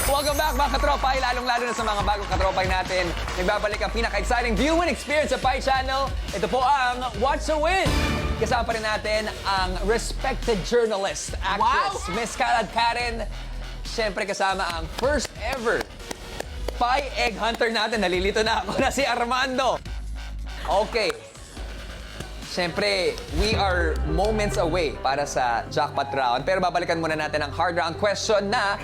Welcome back mga katropay, lalong-lalo na sa mga bagong katropay natin. Nagbabalik ang pinaka-exciting viewing experience sa Pi Channel. Ito po ang Watch the Win. Kasama pa rin natin ang respected journalist, actress, Miss Kalad Karen. Siyempre kasama ang first ever Pi Egg Hunter natin. Nalilito na ako na si Armando. Okay. Siyempre, we are moments away para sa jackpot round. Pero babalikan muna natin ang hard round question na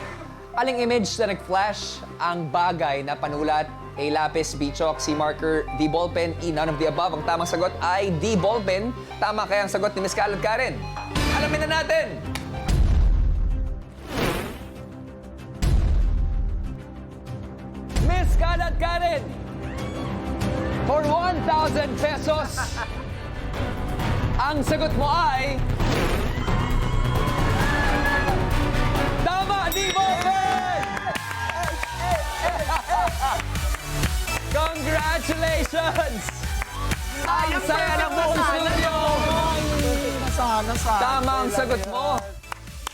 aling image na nag-flash ang bagay na panulat? A. Lapis, B. Chalk, C. Marker, D. Ballpen, E. None of the above. Ang tamang sagot ay D. Ballpen. Tama kaya ang sagot ni Miss Kalad Karen? Alamin na natin! Miss Kalad Karen! For 1,000 pesos, ang sagot mo ay... Tama! Di Ballpen! Congratulations! Ang saya ng buong studio! Sana. Tama ang sagot mo.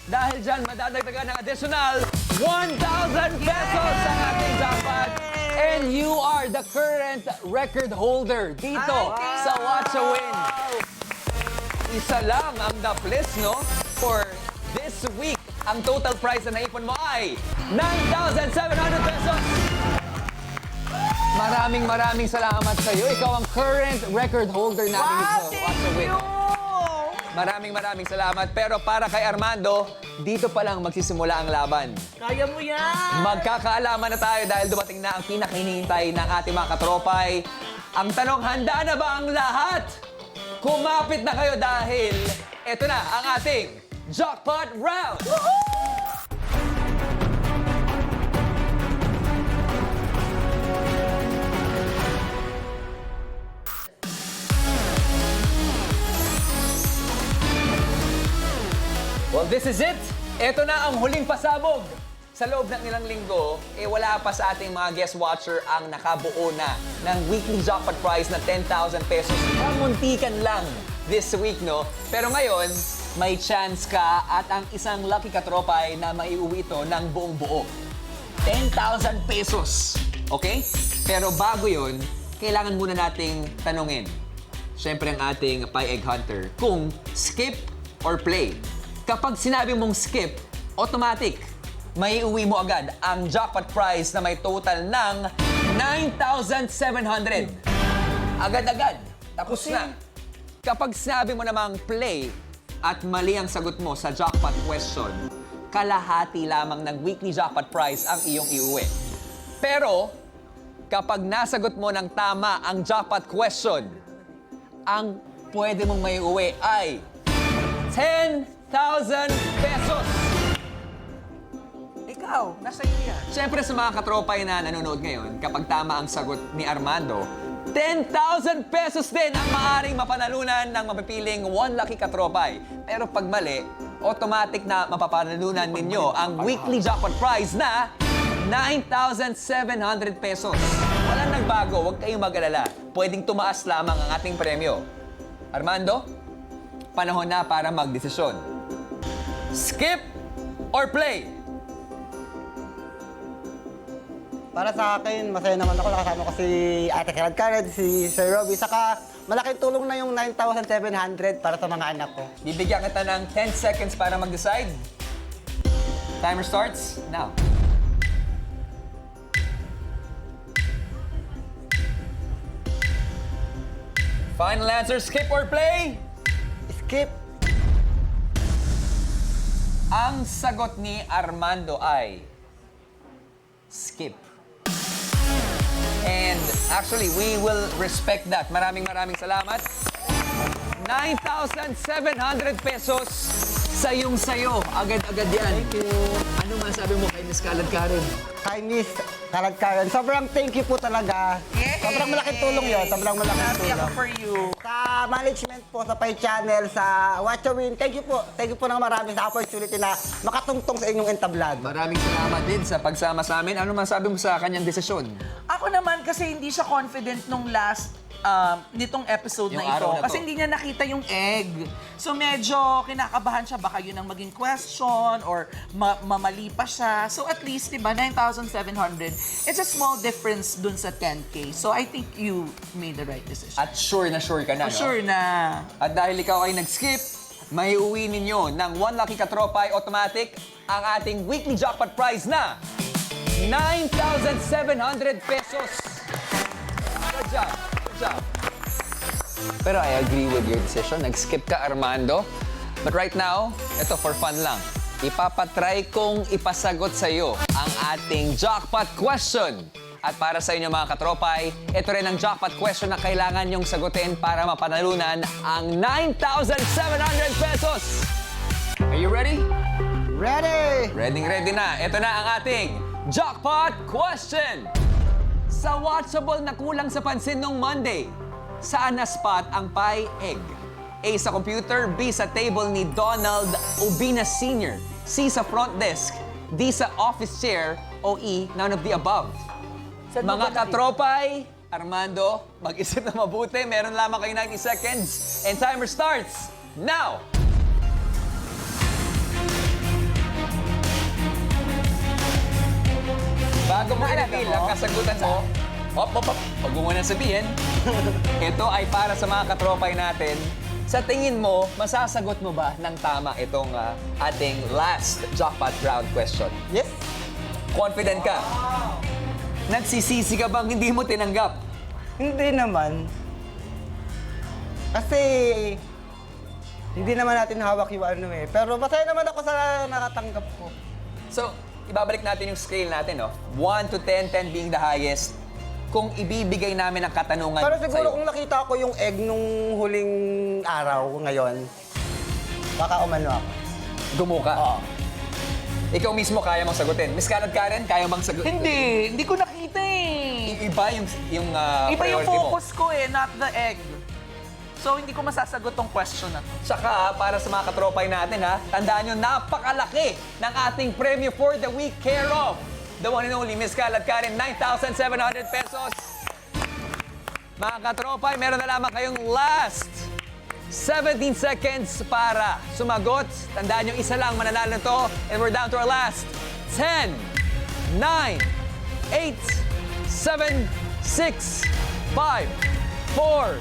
Dahil dyan, madadagdagan ng additional 1,000 pesos ang ating jackpot. And you are the current record holder dito sa Watch a Win. Isa lang ang daplis, no? For this week, ang total prize na naipon mo ay 9,700 pesos. Maraming salamat sa iyo. Ikaw ang current record holder natin sa Watch a Win. Maraming salamat. Pero para kay Armando, dito pa lang magsisimula ang laban. Kaya mo yan! Magkakaalaman na tayo dahil dumating na ang pinakahinihintay ng ating mga katropay. Ang tanong, handa na ba ang lahat? Kumapit na kayo dahil ito na ang ating jackpot round! Well, this is it. Ito na ang huling pasabog. Sa loob ng ilang linggo, wala pa sa ating mga guest watcher ang nakabuo na ng weekly jackpot prize na 10,000 pesos. Kamuntikan lang this week, no? Pero ngayon, may chance ka at ang isang lucky katropay na maiuwi ito ng buong buo. 10,000 pesos. Okay? Pero bago yun, kailangan muna nating tanungin. Siyempre ang ating Pi Egg Hunter, kung skip or play. Kapag sinabi mong skip, automatic, may uwi mo agad ang jackpot prize na may total ng 9,700. Agad-agad. Tapos na. Kapag sinabi mo namang play at mali ang sagot mo sa jackpot question, kalahati lamang ng weekly jackpot prize ang iyong iuwi. Pero, kapag nasagot mo ng tama ang jackpot question, ang pwede mong may uwi ay 10,000 pesos. Ikaw, nasa iyo yan. Siyempre sa mga katropay na nanonood ngayon, kapag tama ang sagot ni Armando, 10,000 pesos din ang maaring mapanalunan ng mapipiling one lucky katropay. Pero pag mali, automatic na mapapanalunan ninyo ang weekly jackpot prize na 9,700 pesos. Walang nagbago, huwag kayong mag-alala. Pwedeng tumaas lamang ang ating premyo. Armando, panahon na para magdesisyon. Skip or play? Para sa akin, masaya naman ako. Nakasama ko si Ate Kalad Karen, si Sir Robby. Saka malaking tulong na yung 9,700 para sa mga anak ko. Bibigyan kita ng 10 seconds para mag-decide. Timer starts now. Final answer, skip or play? Skip. Ang sagot ni Armando ay skip. And actually, we will respect that. Maraming salamat. 9,700 pesos sa iyong sayo. Agad-agad yan. Thank you. Ano masabi mo kay Miss Kalad Karen? Kay Miss Kalad Karen, sobrang thank you po talaga. Yay! Sobrang malaking tulong yun. Sobrang malaking Happy ako tulong. for you. Sa management po, sa Pi Channel, sa Watch a Win, thank you po. Thank you po ng marami sa opportunity na makatungtong sa inyong entablado. Maraming salamat din sa pagsama sa amin. Ano masabi mo sa kanyang desisyon? Ako naman kasi hindi siya confident nung last nitong episode Yung na ito. araw na to. Kasi hindi niya nakita yung egg. So medyo kinakabahan siya. Baka yun ang maging question or mamali pa siya. So at least, di ba, 9,700. It's a small difference dun sa 10K. So I think you made the right decision. At sure na no? Sure na. At dahil ikaw ay nag-skip, may uwi ninyo ng One Lucky Katropay Automatic ang ating weekly jackpot prize na 9,700 pesos. Good job. Good job. Pero I agree with your decision. Nag-skip ka, Armando. But right now, ito for fun lang. Ipapatry kong ipasagot sa iyo ang ating jackpot question. At para sa inyo mga katropay, ito rin ang jackpot question na kailangan nyong sagutin para mapanalunan ang 9,700 pesos. Are you ready? Ready! Ready na. Ito na ang ating jackpot question. Sa watchable na kulang sa pansin nung Monday, saan na-spot ang pie egg? A sa computer, B sa table ni Donald Obina Sr., C sa front desk, D sa office chair, o E, none of the above. Mga katropay, Armando, mag-isip na mabuti. Meron lamang kayo 90 seconds. And timer starts now! Bago mo i-reveal ang kasagutan mo, huwag mo muna sabihin. Ito ay para sa mga katropay natin. Sa tingin mo, masasagot mo ba ng tama itong ating last jackpot round question? Yes? Confident ka? Nagsisisi ka bang hindi mo tinanggap? Hindi naman. Kasi hindi naman natin hawak yung ano eh. Pero masaya naman ako sa nakatanggap ko. So, ibabalik natin yung scale natin, no? 1 to 10, 10 being the highest. Kung ibibigay namin ang katanungan Pero siguro sa'yo. kung nakita ko yung egg nung huling araw ngayon, baka umano ako. Gumuka. Oo. Ikaw mismo kaya mong sagutin. Miss Karen, kaya bang sagutin? Hindi ko nakita eh. Iba yung Iba yung priority mo. focus ko eh, not the egg. So hindi ko masasagot tong question na to. Tsaka, para sa mga katropay natin, tandaan nyo, napakalaki ng ating premyo for the week care of the one and only Miss Karen, 9,700 pesos. Mga katropay, meron na lamang kayong last 17 seconds para sumagot. Tandaan nyo, isa lang mananalo to. And we're down to our last 10, 9, 8, 7, 6, 5, 4,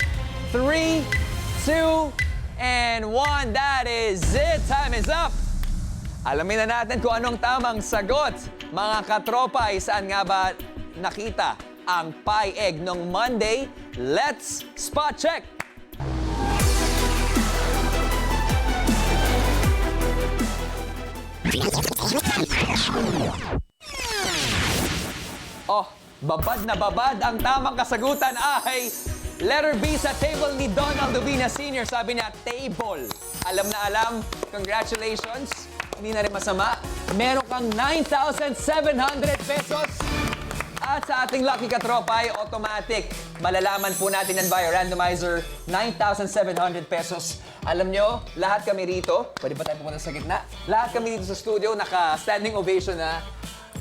3, 2, and 1. That is it. Time is up. Alamin na natin kung anong tamang sagot. Mga katropay, saan nga ba nakita ang pie egg nung Monday? Let's spot check. Oh, babad na babad. Ang tamang kasagutan ay letter B sa table ni Donald Dubina Sr. Sabi niya, table. Alam na alam. Congratulations. Hindi na rin masama. Meron kang 9,700 pesos. At sa ating Lucky Katropay, automatic. Malalaman po natin yan via randomizer, 9,700 pesos. Alam nyo, lahat kami rito, pwede ba tayo pumunta sa gitna? Lahat kami dito sa studio, naka-standing ovation na.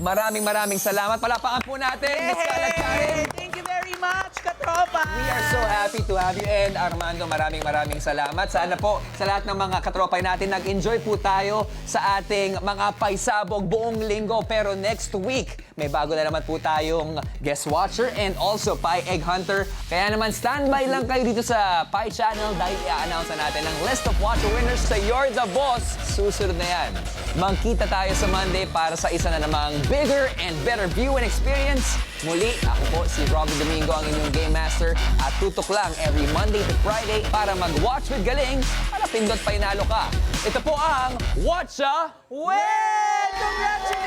Maraming salamat. Palapakan po natin, Miss Karen. Thank you very much, katropa! We are so happy to have you. And Armando, maraming salamat. Sana po sa lahat ng mga katropay natin, nag-enjoy po tayo sa ating mga paisabog buong linggo. Pero next week, may bago na naman po tayong guest watcher and also Pie Egg Hunter. Kaya naman, standby lang kayo dito sa Pie Channel dahil i-announce na natin ang list of watcher winners sa You're the Boss. Susunod na yan. Magkita tayo sa Monday para sa isa na namang bigger and better viewing experience. Muli, ako po si Robby Domingo, ang inyong Game Master. At tutok lang every Monday to Friday para mag-watch with galing para pindot pa inalo ka. Ito po ang Watcha Well, congratulations!